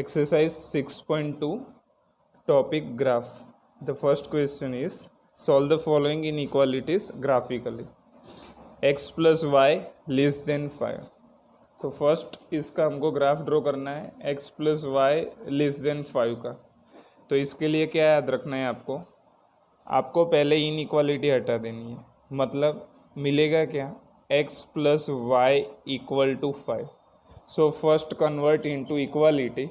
Exercise 6.2 topic graph. The first question is solve the following inequalities graphically. X plus y less than 5. तो first इसका हमको graph draw करना है x plus Y less than 5 का। तो इसके लिए क्या याद रखना है आपको पहले इनइक्वालिटी हटा देनी है। मतलब मिलेगा क्या, x plus Y equal to 5। So first convert into equality.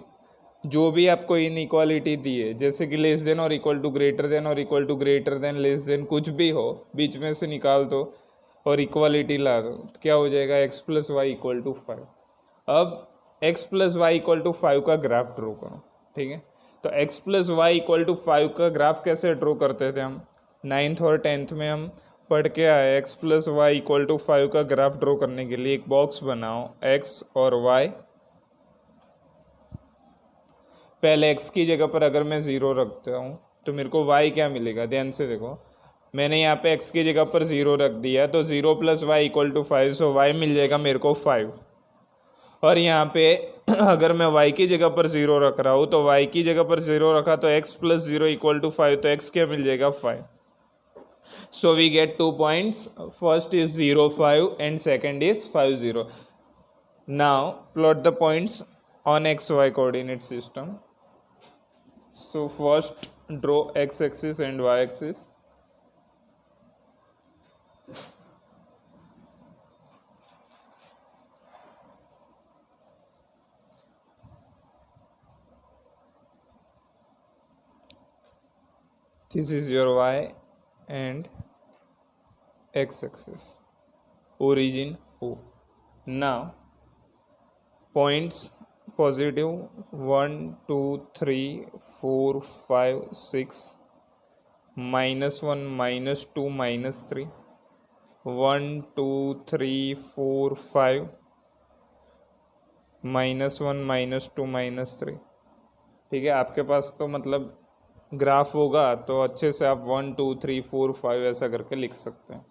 जो भी आपको इनइक्वालिटी दी है, जैसे कि लेस देन और इक्वल टू ग्रेटर देन और equal to greater than less than, कुछ भी हो बीच में से निकाल दो और इक्वालिटी ला दो। क्या हो जाएगा, x plus Y equal to 5। अब x plus Y equal to 5 का ग्राफ ड्रॉ करो। ठीक है, तो x plus Y equal to 5 का ग्राफ कैसे ड्रॉ करते थे हम 9th और 10th में हम पढ़ के आए। x plus Y equal to 5 का ग्राफ ड्रॉ करने के लिए एक बॉक्स बनाओ, x और y। पहले x की जगह पर अगर मैं 0 रखता हूँ तो मेरे को y क्या मिलेगा, ध्यान से देखो। मैंने यहाँ पे x की जगह पर 0 रख दिया तो 0 plus Y equal to 5, so y मिल जाएगा मेरे को 5। और यहाँ पे अगर मैं y की जगह पर 0 रख रहा हूँ तो y की जगह पर 0 रखा तो x प्लस 0 इक्वल टू 5, तो x क्या मिल जाएगा 5। So we get 2 points, first is 0 5 and second is 5 0। Now plot the points on X Y coordinate system. So first draw x axis and y axis. This is your y and x axis, origin O. Now points positive 1 2 3 4 5 6, -1 -2 -3, 1 2 3 4 5, -1 -2 -3। ठीक है, आपके पास तो मतलब graph होगा तो अच्छे से आप 1 2 3 4 5 ऐसा करके लिख सकते हैं।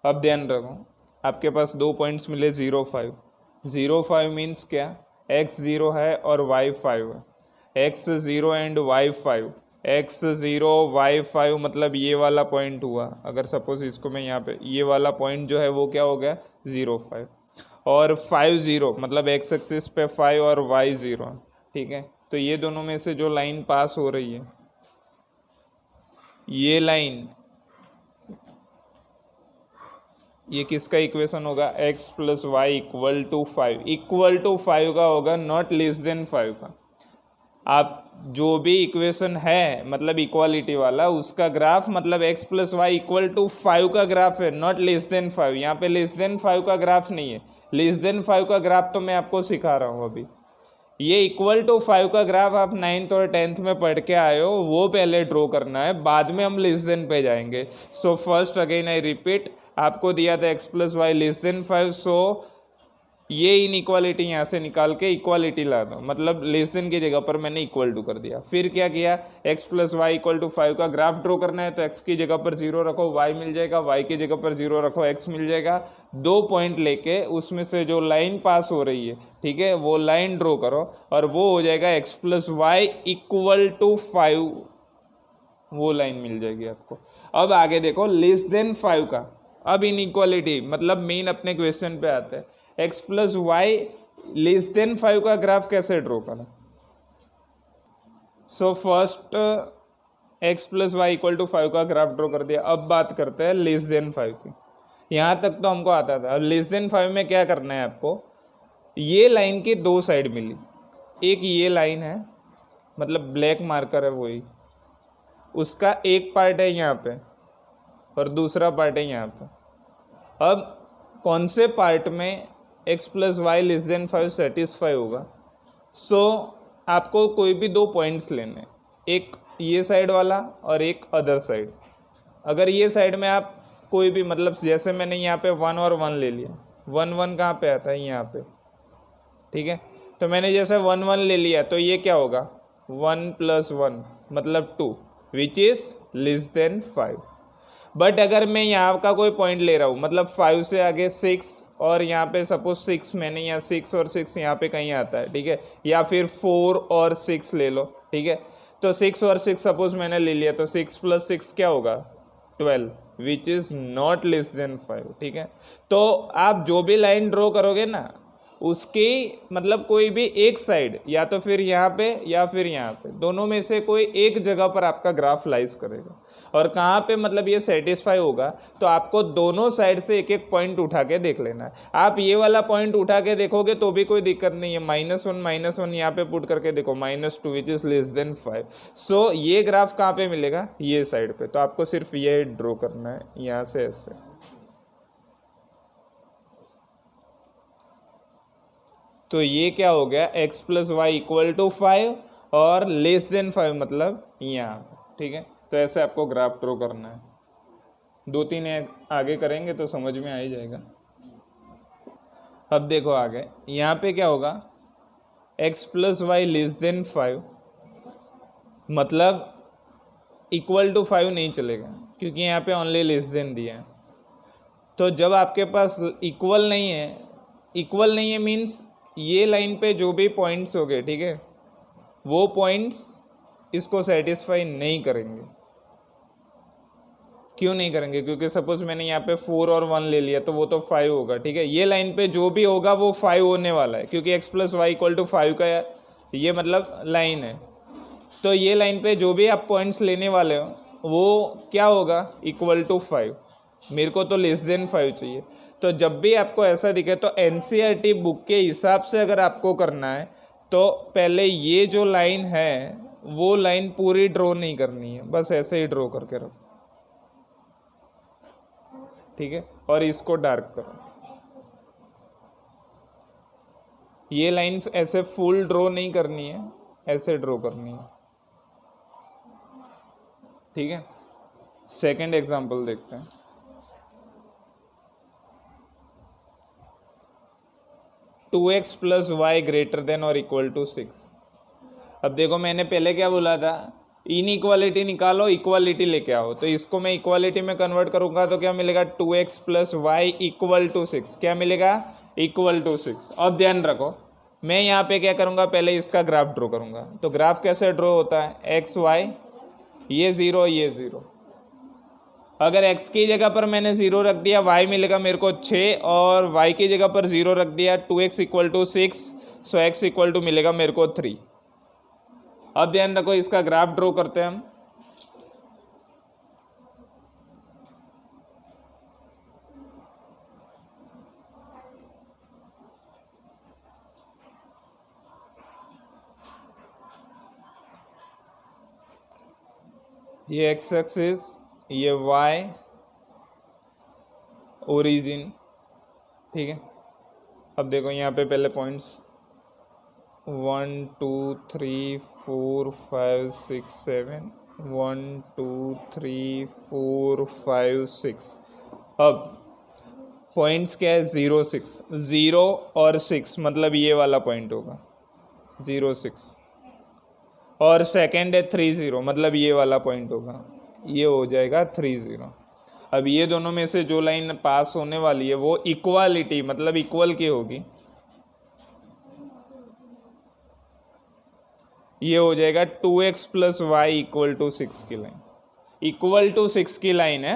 अब ध्यान रखो, आपके पास दो पॉइंट्स मिले 0 5। 0 5 मीन्स क्या, x 0 है और y 5 है। x 0 and y 5, x 0 y 5 मतलब ये वाला पॉइंट हुआ। अगर सपोज इसको मैं यहाँ पे, ये वाला पॉइंट जो है वो क्या हो गया 0 5, और 5 0 मतलब x एक्सिस पे 5 और y 0। ठीक है, तो ये दोनों में से जो लाइन पास हो रही है, ये लाइन, ये किसका इक्वेशन होगा, x plus Y equal to 5। Equal to 5 का होगा, नॉट लेस देन 5 का। आप जो भी इक्वेशन है मतलब इक्वालिटी वाला, उसका ग्राफ मतलब x plus Y equal to 5 का ग्राफ है, नॉट लेस देन 5। यहाँ पे लेस देन 5 का ग्राफ नहीं है। लेस देन 5 का ग्राफ तो मैं आपको सिखा रहा हूँ अभी। ये इक्वल टू 5 का ग्राफ आप 9th और 10th में पढ़ के आए हो, वो पहले ड्रॉ करना है, बाद में हम लेस देन पे जाएंगे। So first again I repeat, आपको दिया था x plus Y less than 5, so ये इनइक्वालिटी यहाँ से निकाल के इक्वालिटी ला दो। मतलब लेस देन की जगह पर मैंने इक्वल टू कर दिया। फिर क्या किया, x plus Y equal to 5 का ग्राफ ड्रॉ करना है तो x की जगह पर 0 रखो, y मिल जाएगा, y की जगह पर 0 रखो, x मिल जाएगा। दो पॉइंट लेके उसमें से जो लाइन पास हो रही है, ठीक है, वो लाइन ड्रॉ करो और वो हो जाएगा x plus Y equal to 5, वो लाइन मिल जाएगी आपको। अब आगे देखो लेस देन 5 का। अब इनइक्वालिटी मतलब मेन अपने क्वेश्चन पे आते हैं, x plus Y less than 5 का ग्राफ कैसे ड्रॉ करें। So first x plus Y equal to 5 का ग्राफ ड्रॉ कर दिया। अब बात करते हैं लेस देन 5 की। यहाँ तक तो हमको आता था। अब लेस देन 5 में क्या करना है आपको, ये लाइन की दो साइड मिली, एक ये लाइन है मतलब ब्लैक मार्कर है वही, उसका एक पार्ट है यहाँ पे और दूसरा पार्ट है यहाँ पे। अब कौन से पार्ट में x plus Y less than 5 satisfy होगा। सो आपको कोई भी दो पॉइंट्स लेने, एक ये साइड वाला और एक अदर साइड। अगर ये साइड में आप कोई भी मतलब जैसे मैंने यहाँ पे 1 और 1 ले लिया, 1 1 कहाँ पे आता है यहाँ पे, ठीक है, तो मैंने जैसे 1 1 ले लिया तो ये क्या होगा 1 प्लस 1 मतलब 2 which is less than 5। But अगर मैं यहाँ का कोई पॉइंट ले रहा हूँ, मतलब 5 से आगे 6 और यहाँ पे सपोज 6 मैंने यहाँ 6 और 6 यहाँ पे कहीं आता है, ठीक है, या फिर 4 और 6 ले लो, ठीक है, तो 6 और 6 सपोज मैंने ले लिया, तो 6 + 6 क्या होगा 12, which is not less than 5, ठीक है। तो आप जो भी लाइन ड्रॉ करोगे ना, उसकी मतलब कोई भी एक साइड, या तो फिर यहाँ पे या फिर यहाँ पे, दोनों में से कोई एक जगह पर आपका ग्राफ लाइज करेगा। और कहाँ पे मतलब ये सेटिस्फाई होगा, तो आपको दोनों साइड से एक एक पॉइंट उठा के देख लेना है। आप ये वाला पॉइंट उठा के देखोगे तो भी कोई दिक्कत नहीं है, -1 यहाँ पे पुट करके देखो, -2 which is less than 5। So ये ग्राफ कहाँ पे मिलेगा, ये साइड पे। तो आपको सिर्फ ये ड्रॉ करना है यहाँ से ऐसे। तो ये क्या हो गया, x + y = 5 और लेस देन 5 मतलब यहाँ, ठीक है। तो ऐसे आपको ग्राफ ड्रॉ करना है। 2-3 आगे करेंगे तो समझ में आ ही जाएगा। अब देखो आगे यहाँ पे क्या होगा, x + y लेस देन 5 मतलब = 5 नहीं चलेगा, क्योंकि यहाँ पे ओनली लेस देन दिया है। तो जब आपके पास इक्वल नहीं है मीन्स ये लाइन पे जो भी पॉइंट्स हो गए, ठीक है, वो पॉइंट्स इसको सेटिस्फाई नहीं करेंगे। क्यों नहीं करेंगे, क्योंकि सपोज मैंने यहाँ पे 4 और 1 ले लिया, तो वो तो 5 होगा, ठीक है। ये लाइन पे जो भी होगा वो 5 होने वाला है, क्योंकि x + y = 5 का ये मतलब लाइन है। तो ये लाइन पे जो भी आप पॉइंट्स लेने वाले हो वो क्या होगा, = 5। मेरे को तो लेस देन 5 चाहिए। तो जब भी आपको ऐसा दिखे तो NCERT बुक के हिसाब से अगर आपको करना है तो पहले ये जो लाइन है वो लाइन पूरी ड्रॉ नहीं करनी है, बस ऐसे ही ड्रॉ करके रखो, ठीक है। और इसको डार्क करो। ये लाइन ऐसे फुल ड्रॉ नहीं करनी है, ऐसे ड्रॉ करनी है, ठीक है। सेकंड एग्जांपल देखते हैं। (2x + y > 6। अब देखो मैंने पहले क्या बोला था, इनइक्वालिटी निकालो, इक्वालिटी लेके आओ। तो इसको मैं इक्वालिटी में कन्वर्ट करूंगा तो क्या मिलेगा, 2x + y = 6। क्या मिलेगा, =6। अब ध्यान रखो, मैं यहाँ पे क्या करूँगा, पहले इसका ग्राफ ड्रॉ करूँगा। तो ग्राफ कैसे ड्रॉ होता है, x y, ये 0 ये 0। अगर x की जगह पर मैंने 0 रख दिया, y मिलेगा मेरे को 6, और y की जगह पर 0 रख दिया, 2x = 6, सो x = मिलेगा मेरे को 3। अब ध्यान रखो, इसका ग्राफ ड्रॉ करते हैं हम। ये x एक्सिस, ये y ओरिजिन, ठीक है। अब देखो यहाँ पे पहले पॉइंट्स 1 2 3 4 5 6 7, 1 2 3 4 5 6। अब पॉइंट्स क्या है, 0 6, 0 और 6 मतलब ये वाला पॉइंट होगा 0 6, और सेकेंड है 3 0 मतलब ये वाला पॉइंट होगा, ये हो जाएगा 3 0। अब ये दोनों में से जो लाइन पास होने वाली है वो इक्वालिटी मतलब इक्वल की होगी, ये हो जाएगा 2x + y = 6 की लाइन, = 6 की लाइन है।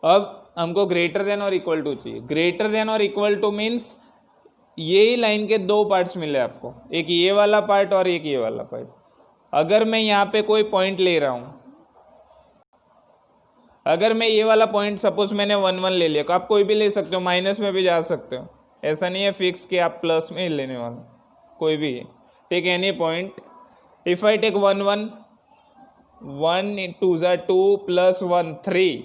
अब हमको ग्रेटर देन और इक्वल टू चाहिए। ग्रेटर देन और इक्वल टू मीन्स ये ही लाइन के दो पार्ट्स मिले आपको, एक ये वाला पार्ट और एक ये वाला पार्ट। अगर मैं यहाँ पे कोई पॉइंट ले रहा हूँ, अगर मैं ये वाला पॉइंट सपोज मैंने 1 1 ले लिया, तो आप कोई भी ले सकते हो, माइनस में भी जा सकते हो, ऐसा नहीं है फिक्स कि आप प्लस में ही लेने वाला, कोई भी take any point. If I take 1 1, 1 2 2 + 1 3,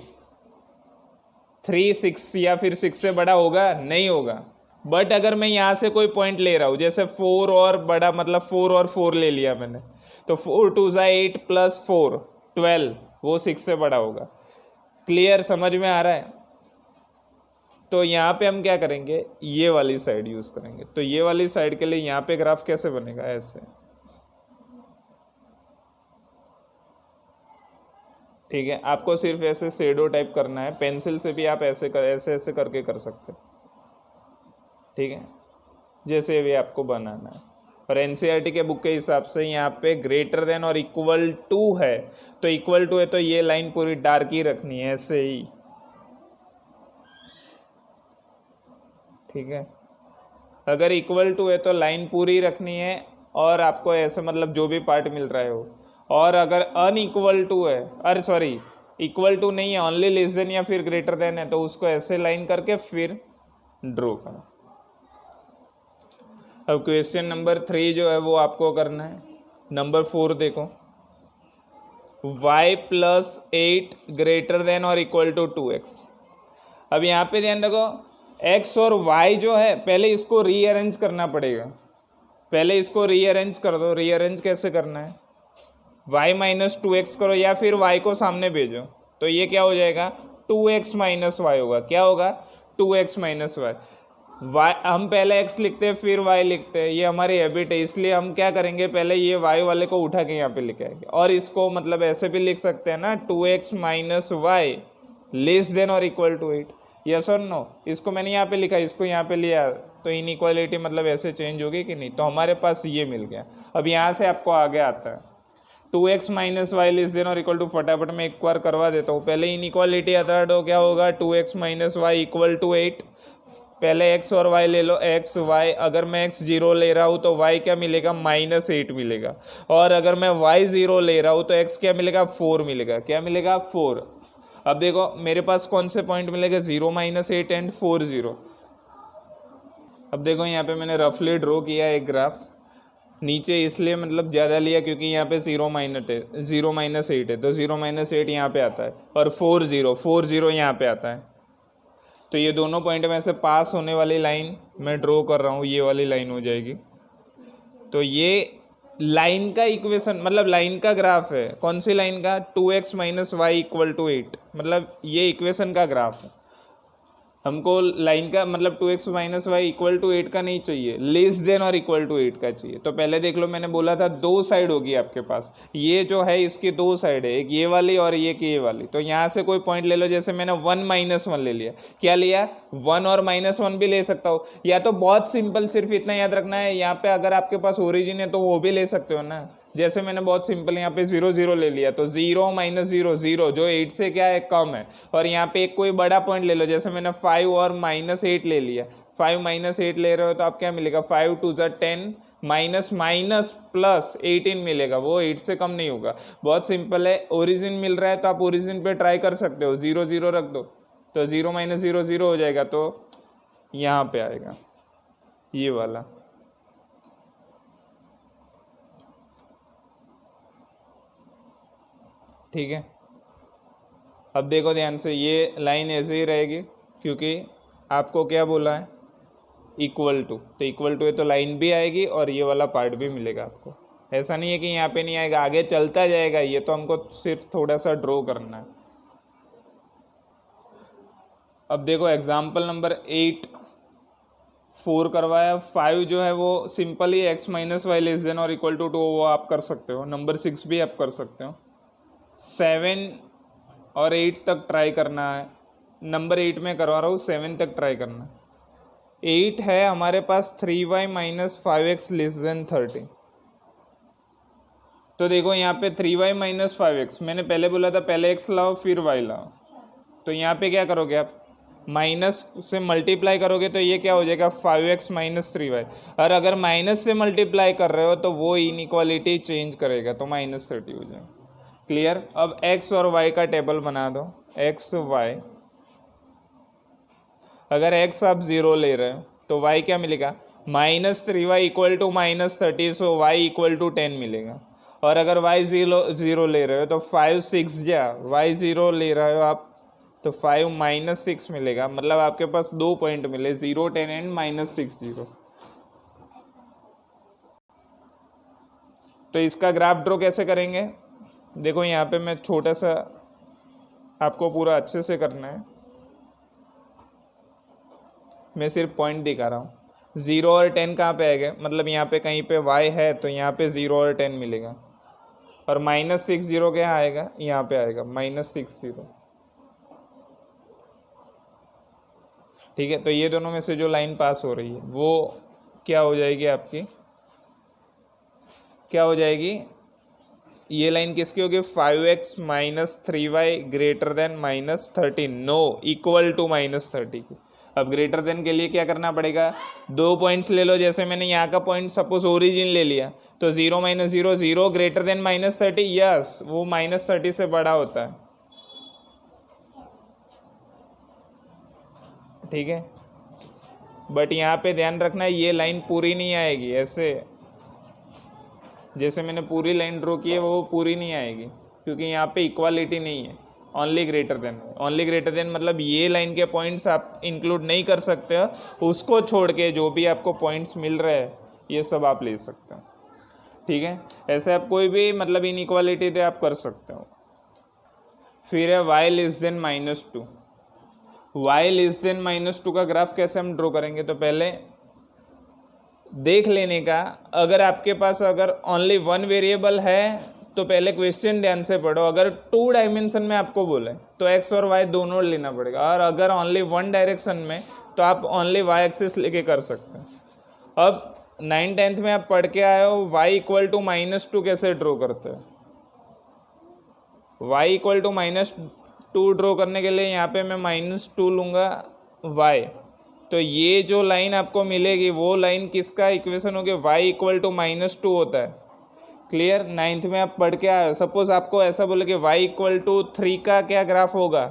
3 6 या फिर 6 से बड़ा होगा नहीं होगा। बट अगर मैं यहाँ से कोई पॉइंट ले रहा हूँ, जैसे 4 और बड़ा मतलब 4 और 4 ले लिया मैंने, तो 4 2 8 + 4 12, वो 6 से बड़ा होगा। क्लियर, समझ में आ रहा है? तो यहाँ पे हम क्या करेंगे, ये वाली साइड यूज करेंगे। तो ये वाली साइड के लिए यहाँ पे ग्राफ कैसे बनेगा, ऐसे। ठीक है, आपको सिर्फ ऐसे शेडो टाइप करना है, पेंसिल से भी आप ऐसे ऐसे करके कर सकते हैं। ठीक है, जैसे भी आपको बनाना है। और एनसीईआरटी के बुक के हिसाब से यहाँ पे ग्रेटर देन और इक्वल टू है, तो इक्वल टू है तो ये लाइन पूरी डार्क ही रखनी है ऐसे ही। ठीक है, अगर इक्वल टू है तो लाइन पूरी रखनी है और आपको ऐसे मतलब जो भी पार्ट मिल रहा है वो। और अगर अनइक्वल टू है, अरे सॉरी इक्वल टू नहीं है, ओनली लेस देन या फिर ग्रेटर देन है, तो उसको ऐसे लाइन करके फिर ड्रॉ करो। अब क्वेश्चन नंबर 3 जो है वो आपको करना है। नंबर 4 देखो, y प्लस 8 ग्रेटर देन और इक्वल टू 2x। अब यहाँ पे ध्यान रखो, x और y जो है पहले इसको रीअरेंज करना पड़ेगा। पहले इसको रीअरेंज कर दो। रीअरेंज कैसे करना है, y माइनस 2x करो या फिर y को सामने भेजो, तो ये क्या हो जाएगा 2x माइनस वाई होगा। क्या होगा 2x माइनस वाई। y हम पहले x लिखते हैं फिर y लिखते हैं, ये हमारी हैबिट है, इसलिए हम क्या करेंगे पहले ये y वाले को उठा के यहाँ पे लिख आएंगे। और इसको मतलब ऐसे भी लिख सकते हैं ना 2x minus Y less than और इक्वल टू 8। यस और नो, इसको मैंने यहाँ पे लिखा, इसको यहाँ पे लिया, तो इनइक्वालिटी मतलब ऐसे चेंज होगी कि नहीं, तो हमारे पास ये मिल गया। अब यहाँ से आपको आगे आता है 2x minus Y less than और इक्वल टू, फटाफट मैं एक बार करवा देता हूँ। पहले इनइक्वालिटी आता है, क्या होगा 2x minus Y equal to 8। पहले x और y ले लो, x y, अगर मैं x 0 ले रहा हूँ तो y क्या मिलेगा -8 मिलेगा। और अगर मैं y 0 ले रहा हूँ तो x क्या मिलेगा 4 मिलेगा। क्या मिलेगा 4। अब देखो मेरे पास कौन से पॉइंट मिलेगा 0 -8 एंड 4 0। अब देखो यहाँ पे मैंने रफली ड्रॉ किया एक ग्राफ, नीचे इसलिए मतलब ज़्यादा लिया क्योंकि यहाँ पे 0 -8 है, तो 0 -8 यहाँ पे आता है और 4 0 यहाँ पे आता है। तो ये दोनों पॉइंट में से पास होने वाली लाइन मैं ड्रॉ कर रहा हूँ, ये वाली लाइन हो जाएगी। तो ये लाइन का इक्वेशन मतलब लाइन का ग्राफ है। कौन सी लाइन का 2x minus Y equal to 8, मतलब ये इक्वेशन का ग्राफ है। हमको लाइन का मतलब 2x minus Y equal to 8 का नहीं चाहिए, लेस देन और इक्वल टू 8 का चाहिए। तो पहले देख लो, मैंने बोला था दो साइड होगी आपके पास, ये जो है इसकी दो साइड है, एक ये वाली और ये वाली। तो यहाँ से कोई पॉइंट ले लो, जैसे मैंने 1 -1 ले लिया। क्या लिया 1 और -1 भी ले सकता हूँ, या तो बहुत सिंपल सिर्फ इतना याद रखना है, यहाँ पे अगर आपके पास ओरिजिन है तो वो भी ले सकते हो ना। जैसे मैंने बहुत सिंपल यहाँ पे 0 0 ले लिया, तो 0 -0 0 जो 8 से क्या है कम है। और यहाँ पे एक कोई बड़ा पॉइंट ले लो, जैसे मैंने 5 और -8 ले लिया। 5 -8 ले रहे हो तो आप क्या मिलेगा 5 2 10 माइनस माइनस प्लस 18 मिलेगा, वो 8 से कम नहीं होगा। बहुत सिंपल है, ओरिजिन मिल रहा है तो आप ओरिजिन पे ट्राई कर सकते हो। 0 0 रख दो तो 0 -0 0 हो जाएगा, तो यहाँ पे आएगा ये वाला। ठीक है, अब देखो ध्यान से, ये लाइन ऐसे ही रहेगी क्योंकि आपको क्या बोला है इक्वल टू, तो इक्वल टू है तो लाइन भी आएगी और ये वाला पार्ट भी मिलेगा आपको। ऐसा नहीं है कि यहाँ पे नहीं आएगा, आगे चलता जाएगा, ये तो हमको सिर्फ थोड़ा सा ड्रॉ करना है। अब देखो एग्जाम्पल नंबर 8 4 करवाया। 5 जो है वो सिंपल ही x minus Y less than और इक्वल टू 2, वो आप कर सकते हो। नंबर 6 भी आप कर सकते हो। 7 और 8 तक ट्राई करना है। नंबर 8 में करवा रहा हूँ, 7 तक ट्राई करना है। 8 है हमारे पास 3y minus 5x less than 30। तो देखो यहाँ पे 3y माइनस 5x, मैंने पहले बोला था पहले x लाओ फिर y लाओ। तो यहाँ पे क्या करोगे आप, माइनस से मल्टीप्लाई करोगे तो ये क्या हो जाएगा 5x माइनस 3y। और अगर माइनस से मल्टीप्लाई कर रहे हो तो वो इनइक्वालिटी चेंज करेगा, तो -30 हो जाएगा। क्लियर। अब x और y का टेबल बना दो। x y, अगर x आप 0 ले रहे हो तो y क्या मिलेगा -3y equal to -30, so y equal to 10 मिलेगा। और अगर y 0 ले रहे हो तो 5 6 y 0 ले रहे हो आप तो 5 -6 मिलेगा। मतलब आपके पास 2 पॉइंट मिले, 0 10 एंड -6 0। तो इसका ग्राफ ड्रॉ कैसे करेंगे, देखो यहाँ पे मैं छोटा सा, आपको पूरा अच्छे से करना है, मैं सिर्फ पॉइंट दिखा रहा हूँ। 0 और 10 कहाँ पे आएगा, मतलब यहाँ पे कहीं पे y है तो यहाँ पे 0 और 10 मिलेगा। और -60 क्या आएगा, यहाँ पे आएगा -60। ठीक है, तो ये दोनों में से जो लाइन पास हो रही है वो क्या हो जाएगी आपकी, क्या हो जाएगी, ये लाइन किसकी होगी, 5x - 3y greater than -30, no equal to -30 की। अब ग्रेटर देन के लिए क्या करना पड़ेगा, 2 पॉइंट्स ले लो, जैसे मैंने यहाँ का पॉइंट सपोज ओरिजिन ले लिया, तो 0 - 0 0 ग्रेटर देन -30, यस वो -30 से बड़ा होता है। ठीक है, बट यहाँ पे ध्यान रखना ये लाइन पूरी नहीं आएगी, ऐसे जैसे मैंने पूरी लाइन ड्रॉ की है वो पूरी नहीं आएगी, क्योंकि यहाँ पे इक्वालिटी नहीं है, only greater than. Only greater than मतलब ये लाइन के पॉइंट्स आप इंक्लूड नहीं कर सकते हो, उसको छोड़ के जो भी आपको पॉइंट्स मिल रहे हैं ये सब आप ले सकते हो। ठीक है, ऐसे आप कोई भी मतलब इनइक्वालिटी थे आप कर सकते हो। फिर है y less than -2। y less than -2 का ग्राफ कैसे हम ड्रॉ करेंगे, तो पहले देख लेने का, अगर आपके पास अगर ओनली 1 वेरिएबल है तो पहले क्वेश्चन ध्यान से पढ़ो, अगर 2 डायमेंशन में आपको बोले तो x और y दोनों लेना पड़ेगा, और अगर ओनली 1 डायरेक्शन में तो आप ओनली y एक्सिस लेके कर सकते हैं। अब 9th 10th में आप पढ़ के आए हो y इक्वल टू -2 कैसे ड्रॉ करते हैं, y इक्वल टू -2 ड्रॉ करने के लिए यहाँ पे मैं -2 लूँगा y, तो ये जो लाइन आपको मिलेगी वो लाइन किसका इक्वेशन होगी, y इक्वल टू -2 होता है। क्लियर, 9th में आप पढ़ के आए, सपोज आपको ऐसा बोले कि y इक्वल टू 3 का क्या ग्राफ होगा,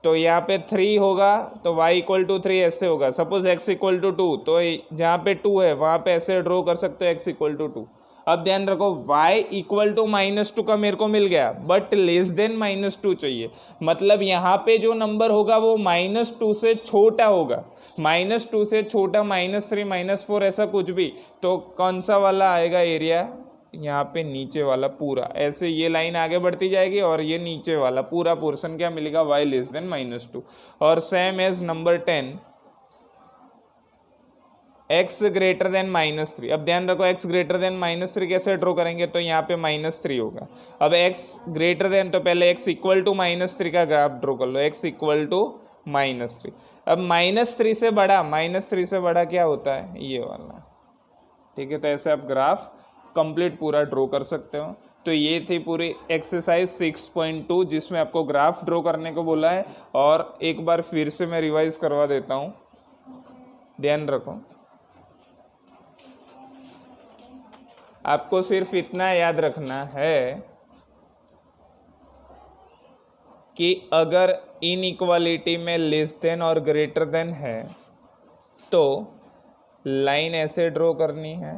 तो यहाँ पे 3 होगा तो y इक्वल टू 3 ऐसे होगा। सपोज x इक्वल टू 2, तो जहाँ पे 2 है वहाँ पे ऐसे ड्रॉ कर सकते हो x इक्वल टू 2। अब ध्यान रखो y इक्वल टू -2 का मेरे को मिल गया, बट लेस देन -2 चाहिए, मतलब यहाँ पे जो नंबर होगा वो -2 से छोटा होगा, -2 से छोटा, -3 -4 ऐसा कुछ भी, तो कौन सा वाला आएगा एरिया, यहाँ पे नीचे वाला पूरा। ऐसे ये लाइन आगे बढ़ती जाएगी और ये नीचे वाला पूरा पोर्शन क्या मिलेगा, y लेस देन -2। और same as number 10, x greater than -3। अब ध्यान रखो x ग्रेटर देन -3 कैसे ड्रॉ करेंगे, तो यहाँ पे -3 होगा। अब x ग्रेटर देन, तो पहले x इक्वल टू -3 का ग्राफ ड्रॉ कर लो, x इक्वल टू -3। अब -3 से बड़ा, -3 से बड़ा क्या होता है, ये वाला। ठीक है, तो ऐसे आप ग्राफ कंप्लीट पूरा ड्रॉ कर सकते हो। तो ये थी पूरी एक्सरसाइज 6.2 जिसमें आपको ग्राफ ड्रॉ करने को बोला है, और एक बार फिर से मैं रिवाइज करवा देता हूँ, ध्यान रखो। आपको सिर्फ इतना याद रखना है कि अगर इनइक्वालिटी में लेस देन और ग्रेटर देन है तो लाइन ऐसे ड्रॉ करनी है,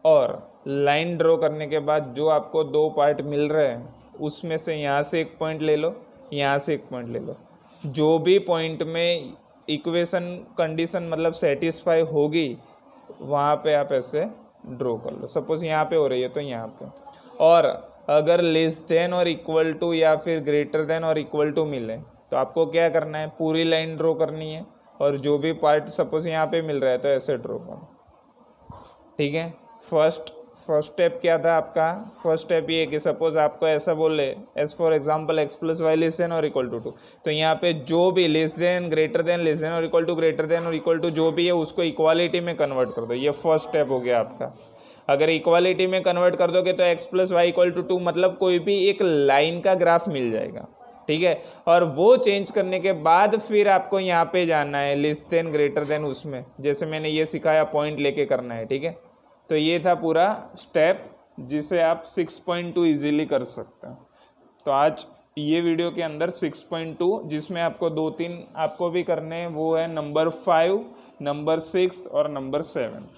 और लाइन ड्रॉ करने के बाद जो आपको 2 पार्ट मिल रहे हैं उसमें से यहाँ से एक पॉइंट ले लो, यहाँ से एक पॉइंट ले लो, जो भी पॉइंट में इक्वेशन कंडीशन मतलब सेटिस्फाई होगी वहाँ पे आप ऐसे ड्रॉ कर लो। सपोज यहाँ पे हो रही है तो यहाँ पे, और अगर लेस देन और इक्वल टू या फिर ग्रेटर देन और इक्वल टू मिले तो आपको क्या करना है, पूरी लाइन ड्रॉ करनी है, और जो भी पार्ट सपोज यहाँ पे मिल रहा है तो ऐसे ड्रॉ करो। ठीक है, फर्स्ट स्टेप क्या था आपका, फर्स्ट स्टेप ये कि सपोज आपको ऐसा बोले as for example x plus Y less than और इक्वल टू 2, तो यहाँ पे जो भी less than, greater than, less than और इक्वल टू, ग्रेटर देन और इक्वल टू जो भी है उसको इक्वालिटी में कन्वर्ट कर दो। ये फर्स्ट स्टेप हो गया आपका। अगर इक्वालिटी में कन्वर्ट कर दोगे तो x plus Y equal to 2 मतलब कोई भी एक लाइन का ग्राफ मिल जाएगा। ठीक है, और वो चेंज करने के बाद फिर आपको यहाँ पे जाना है लेस देन, ग्रेटर देन, उसमें जैसे मैंने ये सिखाया पॉइंट लेके करना है। ठीक है, तो ये था पूरा स्टेप जिसे आप 6.2 इजीली कर सकते हैं। तो आज ये वीडियो के अंदर 6.2 जिसमें आपको 2-3 आपको भी करने हैं, वो है नंबर 5, नंबर 6 और नंबर 7।